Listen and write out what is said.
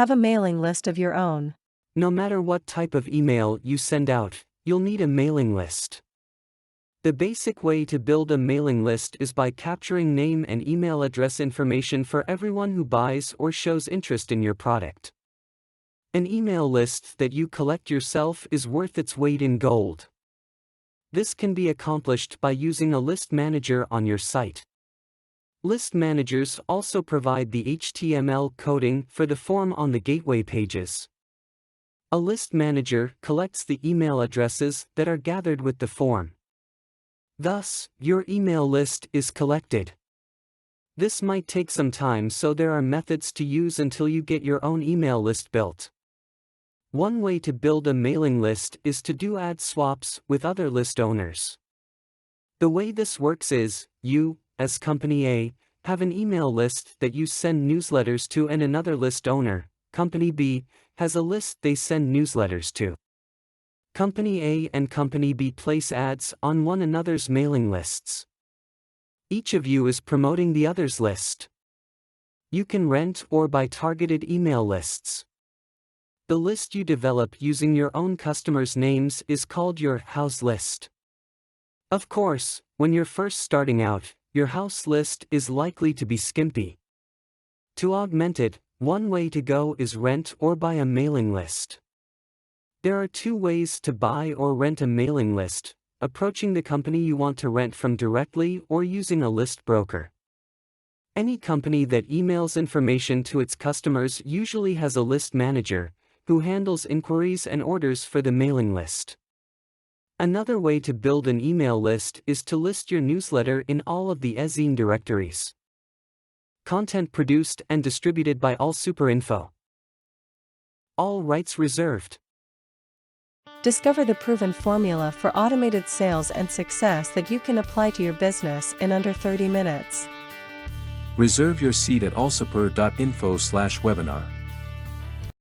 Have a mailing list of your own. No matter what type of email you send out, you'll need a mailing list. The basic way to build a mailing list is by capturing name and email address information for everyone who buys or shows interest in your product. An email list that you collect yourself is worth its weight in gold. This can be accomplished by using a list manager on your site. List managers also provide the HTML coding for the form on the gateway pages. A list manager collects the email addresses that are gathered with the form. Thus, your email list is collected. This might take some time, so there are methods to use until you get your own email list built. One way to build a mailing list is to do ad swaps with other list owners. The way this works is, you, as Company A, have an email list that you send newsletters to, and another list owner, Company B, has a list they send newsletters to. Company A and Company B place ads on one another's mailing lists. Each of you is promoting the other's list. You can rent or buy targeted email lists. The list you develop using your own customers' names is called your house list. Of course, when you're first starting out, your house list is likely to be skimpy. To augment it, one way to go is rent or buy a mailing list. There are two ways to buy or rent a mailing list: approaching the company you want to rent from directly or using a list broker. Any company that emails information to its customers usually has a list manager, who handles inquiries and orders for the mailing list. Another way to build an email list is to list your newsletter in all of the e-zine directories. Content produced and distributed by AllSuperInfo. All rights reserved. Discover the proven formula for automated sales and success that you can apply to your business in under 30 minutes. Reserve your seat at allsuper.info/webinar.